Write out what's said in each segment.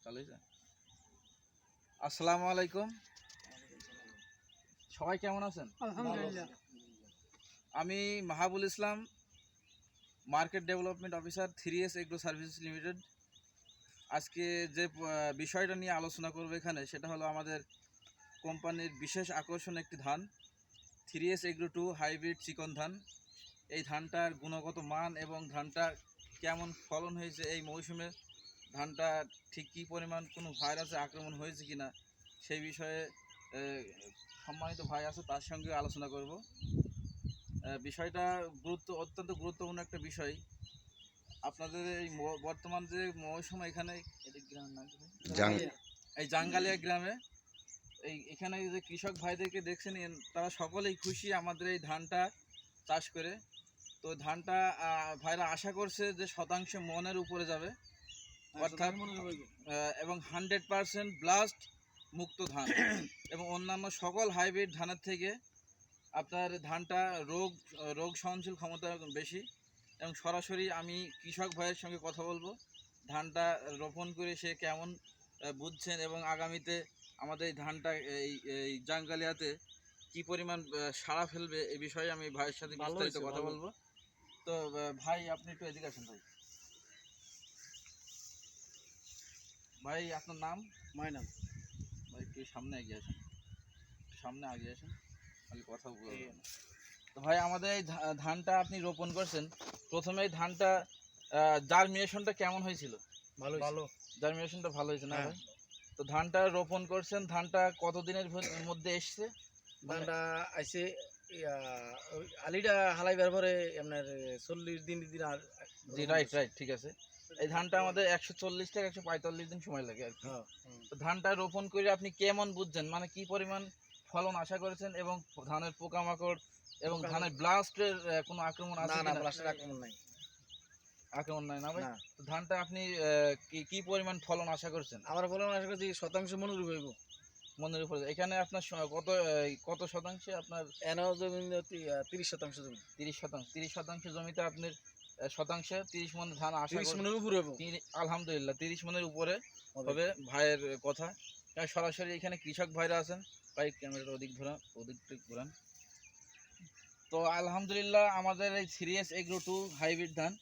চালু হয়েছে? আসসালামু আলাইকুম, সবাই কেমন আছেন? আলহামদুলিল্লাহ। আমি Mahabul Islam, market development officer 3S agro services limited. আজকে যে বিষয়টা নিয়ে আলোচনা করব এখানে, সেটা হলো আমাদের কোম্পানির বিশেষ আকর্ষণ একটি ধান 3S এগ্রো 2 হাইব্রিড চিকন ধান। এই ধানটার গুণগত মান এবং ধানটা কেমন ফলন হয়েছে এই মৌসুমে, ধানটা ঠিক কী পরিমাণ কোনো ভাইরাসে আক্রমণ হয়েছে কিনা সেই বিষয়ে সম্মানিত ভাই আছে, তার সঙ্গে আলোচনা করব। বিষয়টা অত্যন্ত গুরুত্বপূর্ণ একটা বিষয়। আপনাদের এই বর্তমান যে মৌসুম, এখানে এই জাঙ্গালিয়া গ্রামে এখানে যে কৃষক ভাইদেরকে দেখছেন, তারা সকলেই খুশি আমাদের এই ধানটা চাষ করে। তো ধানটা ভাইরা আশা করছে যে শতাংশ মনের উপরে যাবে, অর্থাৎ এবং 100% ব্লাস্ট মুক্ত ধান এবং অন্যান্য সকল হাইব্রিড ধানের থেকে আপনার ধানটা রোগ সহনশীল ক্ষমতা বেশি। এবং সরাসরি আমি কৃষক ভাইয়ের সঙ্গে কথা বলবো, ধানটা রোপণ করে সে কেমন বুঝছেন এবং আগামীতে আমাদের এই ধানটা এই জাঙ্গালিয়াতে কি পরিমাণ সাড়া ফেলবে এই বিষয়ে আমি ভাইয়ের সাথে বিস্তারিত কথা বলবো। তো ভাই, আপনি একটু এদিকে আসেন। ভাই আপনার নাম? মাইনাম। ভাই একটু সামনে এগিয়ে আসেন, খালি কথা বলবেন না। তো ভাই, আমাদের এই ধানটা আপনি রোপণ করছেন, প্রথমে এই ধানটা জার্মিনেশনটা কেমন হয়েছিল? ভালো। জার্মিনেশনটা ভালো হয়েছে না ভাই? তো ধানটা রোপণ করছেন, ধানটা কতদিনের মধ্যে এসছে? ধানটা আইছে আলিটা হালাইবার পরে আপনার 40 দিন আর জি, রাইট, ঠিক আছে। এই ধানটা আমাদের 140 থেকে 145 দিন সময় লাগে আর কি। তো ধানটা রোপণ করে আপনি কেমন বুঝছেন, মানে কি পরিমাণ ফলন আশা করেছেন এবং ধানের পোকামাকড় এবং ধানের ব্লাস্টের কোনো আক্রমণ আছে? না, ব্লাস্টের আক্রমণ নাই না ভাই? তো ধানটা আপনি কি পরিমাণ ফলন আশা করছেন? আমরা ফলন আশা করছি শতাংশ মনের উপরে হইব। মনের উপরে। এখানে আপনার কত শতাংশে আপনার? এনাও জমি 30 শতাংশ জমি। 30 শতাংশ জমিতে আপনার শতাংশে 30 মণ ধান আশা 30 মনের উপরে হবে। আলহামদুলিল্লাহ 30 মণের উপরে হবে ভাইয়ের কথা। সরাসরি এখানে কৃষক ভাইরা আছেন। ভাই ক্যামেরাটা ওদিক ঘোরান। তো আলহামদুলিল্লাহ আমাদের এই 3S এগ্রো 2 হাইব্রিড ধান,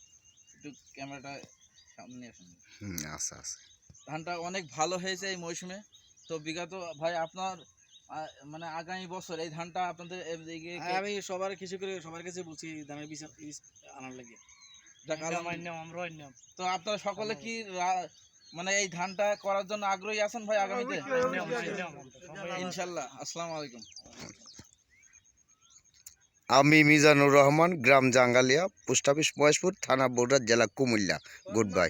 একটু ক্যামেরাটা সামনে আসেন। আচ্ছা। ধানটা অনেক ভালো হয়েছে এই মৌসুমে। তো বিগত ভাই আপনার মানে আগামী বছর এই ধানটা আপনাদের আমি সবার কাছে বলছি ধানের বীজ আনার লাগে। তো আপনারা সকলে কি মানে এই ধানটা করার জন্য আগ্রহী আছেন ভাই আগামীতে? ইনশাল্লাহ। আসসালামু আলাইকুম। আমি মিজানুর রহমান, গ্রাম জাঙ্গালিয়া, পোস্ট অফিস মহেশপুর, থানা বগুড়া, জেলা কুমিল্লা। Good bye.